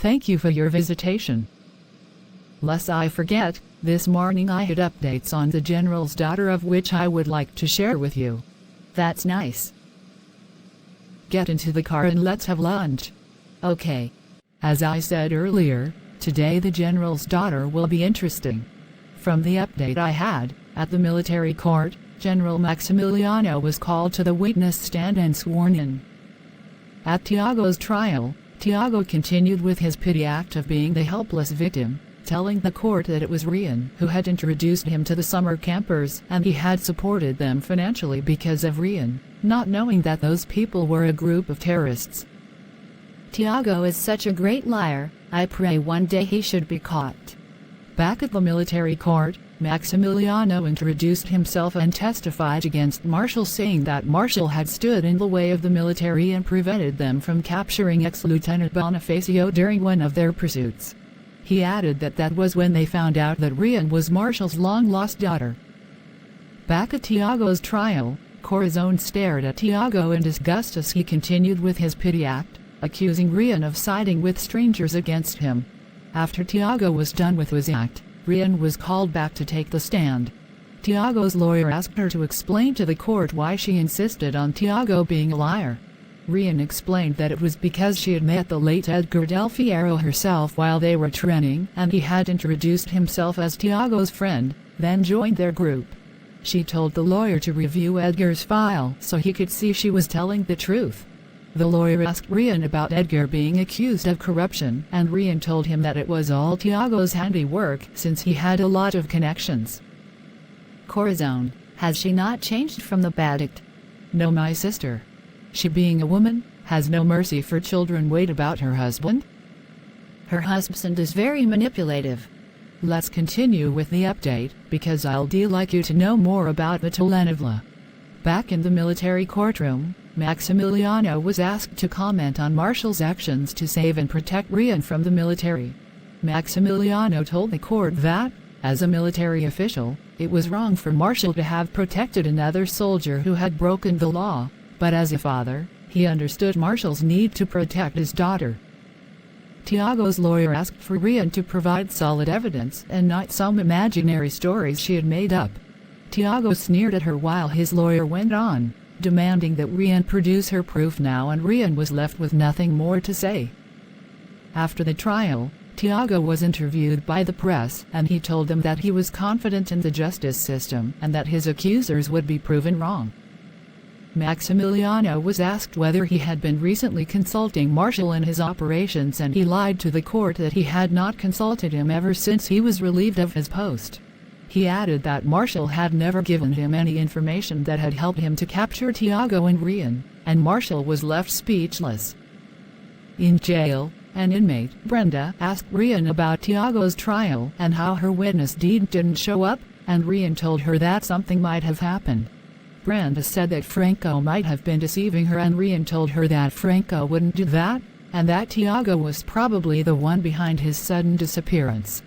Thank you for your visitation. Lest I forget, this morning I had updates on the general's daughter of which I would like to share with you. That's nice. Get into the car and let's have lunch. Okay. As I said earlier, today the general's daughter will be interesting. From the update I had, at the military court, General Maximiliano was called to the witness stand and sworn in. At Tiago's trial, Tiago continued with his pity act of being the helpless victim, telling the court that it was Rian who had introduced him to the summer campers and he had supported them financially because of Rian, not knowing that those people were a group of terrorists. Tiago is such a great liar, I pray one day he should be caught. Back at the military court, Maximiliano introduced himself and testified against Marshall, saying that Marshall had stood in the way of the military and prevented them from capturing ex-Lieutenant Bonifacio during one of their pursuits. He added that that was when they found out that Rian was Marshall's long-lost daughter. Back at Tiago's trial, Corazon stared at Tiago in disgust as he continued with his pity act, accusing Rian of siding with strangers against him. After Tiago was done with his act, Rian was called back to take the stand. Tiago's lawyer asked her to explain to the court why she insisted on Tiago being a liar. Rian explained that it was because she had met the late Edgar Del Fierro herself while they were training and he had introduced himself as Tiago's friend, then joined their group. She told the lawyer to review Edgar's file so he could see she was telling the truth. The lawyer asked Rian about Edgar being accused of corruption, and Rian told him that it was all Tiago's handiwork since he had a lot of connections. Corazon, has she not changed from the bad act? No, my sister. She, being a woman, has no mercy for children. Wait, about her husband? Her husband is very manipulative. Let's continue with the update, because I'd like you to know more about Vitolenivla. Back in the military courtroom, Maximiliano was asked to comment on Marshall's actions to save and protect Rian from the military. Maximiliano told the court that, as a military official, it was wrong for Marshall to have protected another soldier who had broken the law, but as a father, he understood Marshall's need to protect his daughter. Tiago's lawyer asked for Rian to provide solid evidence and not some imaginary stories she had made up. Tiago sneered at her while his lawyer went on, demanding that Rian produce her proof now, and Rian was left with nothing more to say. After the trial, Tiago was interviewed by the press and he told them that he was confident in the justice system and that his accusers would be proven wrong. Maximiliano was asked whether he had been recently consulting Marshall in his operations, and he lied to the court that he had not consulted him ever since he was relieved of his post. He added that Marshall had never given him any information that had helped him to capture Tiago and Rian, and Marshall was left speechless. In jail, an inmate, Brenda, asked Rian about Tiago's trial and how her witness deed didn't show up, and Rian told her that something might have happened. Brenda said that Franco might have been deceiving her, and Rian told her that Franco wouldn't do that, and that Tiago was probably the one behind his sudden disappearance.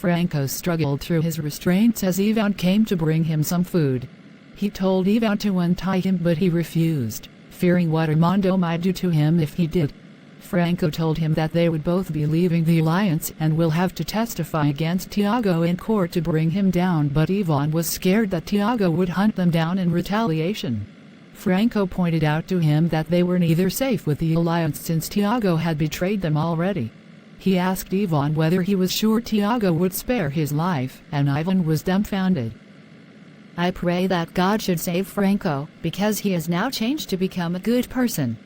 Franco struggled through his restraints as Ivan came to bring him some food. He told Ivan to untie him, but he refused, fearing what Armando might do to him if he did. Franco told him that they would both be leaving the alliance and will have to testify against Tiago in court to bring him down, but Ivan was scared that Tiago would hunt them down in retaliation. Franco pointed out to him that they were neither safe with the alliance since Tiago had betrayed them already. He asked Ivan whether he was sure Tiago would spare his life, and Ivan was dumbfounded. I pray that God should save Franco, because he has now changed to become a good person.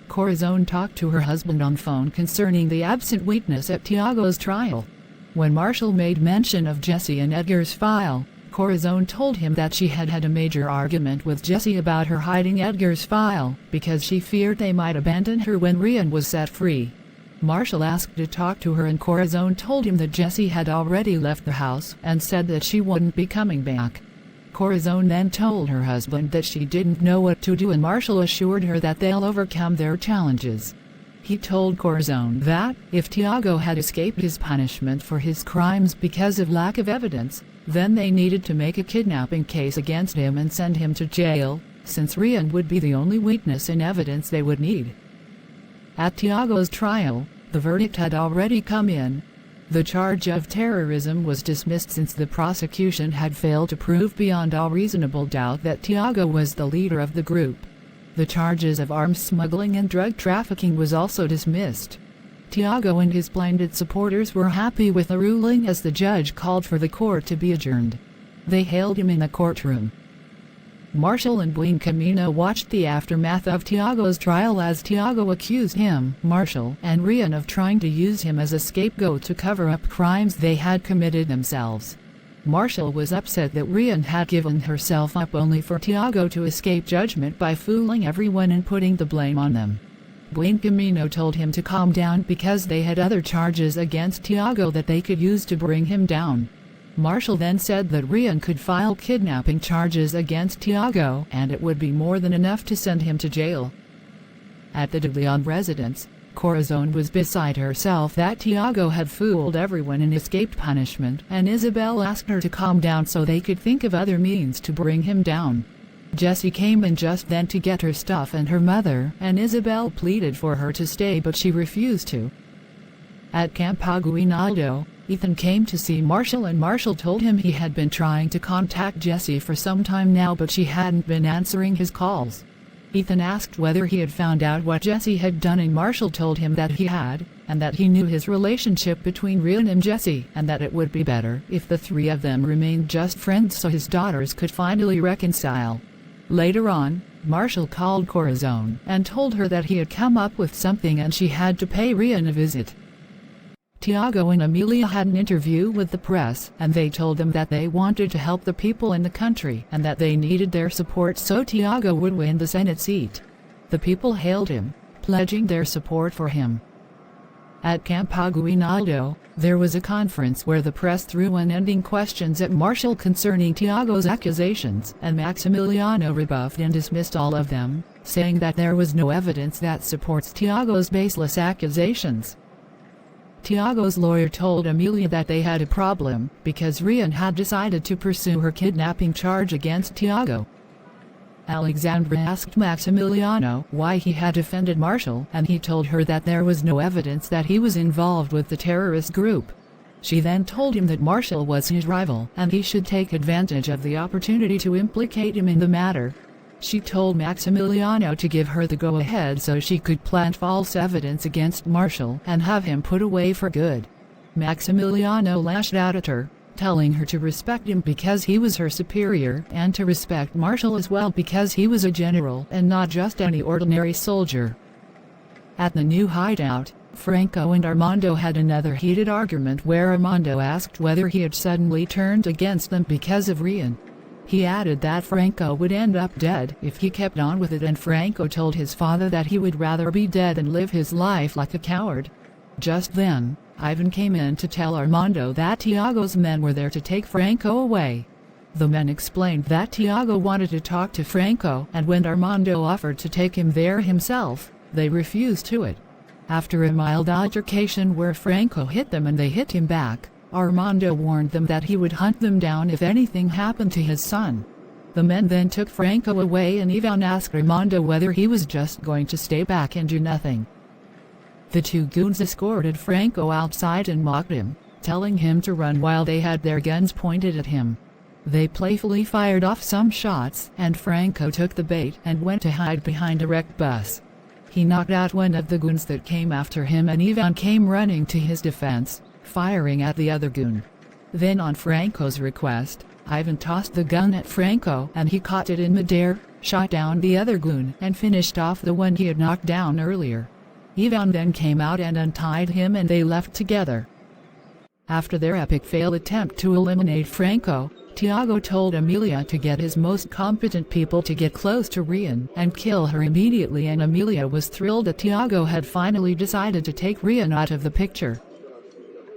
Corazon talked to her husband on phone concerning the absent witness at Tiago's trial. When Marshall made mention of Jesse and Edgar's file, Corazon told him that she had had a major argument with Jesse about her hiding Edgar's file, because she feared they might abandon her when Rian was set free. Marshall asked to talk to her, and Corazon told him that Jesse had already left the house and said that she wouldn't be coming back. Corazon then told her husband that she didn't know what to do, and Marshall assured her that they'll overcome their challenges. He told Corazon that, if Tiago had escaped his punishment for his crimes because of lack of evidence, then they needed to make a kidnapping case against him and send him to jail, since Rian would be the only witness and evidence they would need. At Tiago's trial, The verdict had already come in. The charge of terrorism was dismissed since the prosecution had failed to prove beyond all reasonable doubt that Tiago was the leader of the group. The charges of arms smuggling and drug trafficking was also dismissed. Tiago and his blinded supporters were happy with the ruling as the judge called for the court to be adjourned. They hailed him in the courtroom. Marshall and Buen Camino watched the aftermath of Tiago's trial as Tiago accused him, Marshall, and Rian of trying to use him as a scapegoat to cover up crimes they had committed themselves. Marshall was upset that Rian had given herself up only for Tiago to escape judgment by fooling everyone and putting the blame on them. Buen Camino told him to calm down because they had other charges against Tiago that they could use to bring him down. Marshall then said that Rian could file kidnapping charges against Tiago and it would be more than enough to send him to jail. At the De Leon residence, Corazon was beside herself that Tiago had fooled everyone and escaped punishment, and Isabel asked her to calm down so they could think of other means to bring him down. Jessie came in just then to get her stuff and her mother, and Isabel pleaded for her to stay but she refused to. At Camp Aguinaldo, Ethan came to see Marshall and Marshall told him he had been trying to contact Jessie for some time now but she hadn't been answering his calls. Ethan asked whether he had found out what Jessie had done and Marshall told him that he had, and that he knew his relationship between Rian and Jessie and that it would be better if the three of them remained just friends so his daughters could finally reconcile. Later on, Marshall called Corazon and told her that he had come up with something and she had to pay Rian a visit. Tiago and Amelia had an interview with the press, and they told them that they wanted to help the people in the country and that they needed their support so Tiago would win the Senate seat. The people hailed him, pledging their support for him. At Camp Aguinaldo, there was a conference where the press threw unending questions at Marshall concerning Tiago's accusations, and Maximiliano rebuffed and dismissed all of them, saying that there was no evidence that supports Tiago's baseless accusations. Tiago's lawyer told Amelia that they had a problem because Rian had decided to pursue her kidnapping charge against Tiago. Alexandra asked Maximiliano why he had defended Marshall and he told her that there was no evidence that he was involved with the terrorist group. She then told him that Marshall was his rival and he should take advantage of the opportunity to implicate him in the matter. She told Maximiliano to give her the go-ahead so she could plant false evidence against Marshall and have him put away for good. Maximiliano lashed out at her, telling her to respect him because he was her superior and to respect Marshall as well because he was a general and not just any ordinary soldier. At the new hideout, Franco and Armando had another heated argument where Armando asked whether he had suddenly turned against them because of Rian. He added that Franco would end up dead if he kept on with it, and Franco told his father that he would rather be dead than live his life like a coward. Just then, Ivan came in to tell Armando that Tiago's men were there to take Franco away. The men explained that Tiago wanted to talk to Franco, and when Armando offered to take him there himself, they refused to it. After a mild altercation where Franco hit them and they hit him back, Armando warned them that he would hunt them down if anything happened to his son. The men then took Franco away and Ivan asked Armando whether he was just going to stay back and do nothing. The two goons escorted Franco outside and mocked him, telling him to run while they had their guns pointed at him. They playfully fired off some shots and Franco took the bait and went to hide behind a wrecked bus. He knocked out one of the goons that came after him and Ivan came running to his defense, firing at the other goon. Then on Franco's request, Ivan tossed the gun at Franco and he caught it in midair, shot down the other goon and finished off the one he had knocked down earlier. Ivan then came out and untied him and they left together. After their epic failed attempt to eliminate Franco, Tiago told Amelia to get his most competent people to get close to Rian and kill her immediately, and Amelia was thrilled that Tiago had finally decided to take Rian out of the picture.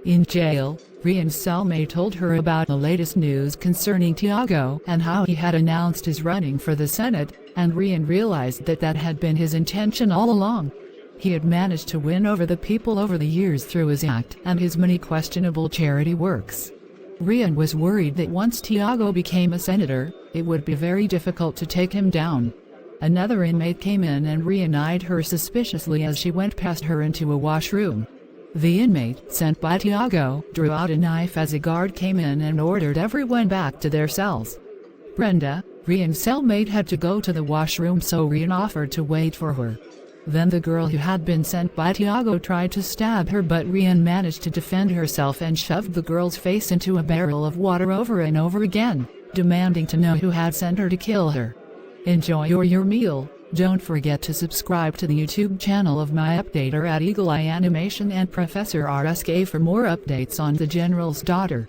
In jail, Rian's cellmate told her about the latest news concerning Tiago and how he had announced his running for the Senate, and Rian realized that that had been his intention all along. He had managed to win over the people over the years through his act and his many questionable charity works. Rian was worried that once Tiago became a senator, it would be very difficult to take him down. Another inmate came in and Rian eyed her suspiciously as she went past her into a washroom. The inmate sent by Tiago drew out a knife as a guard came in and ordered everyone back to their cells. Brenda, Rian's cellmate, had to go to the washroom, so Rian offered to wait for her. Then the girl who had been sent by Tiago tried to stab her, but Rian managed to defend herself and shoved the girl's face into a barrel of water over and over again, demanding to know who had sent her to kill her. Enjoy your meal. Don't forget to subscribe to the YouTube channel of my updater at Eagle Eye Animation and Professor RSK for more updates on the General's daughter.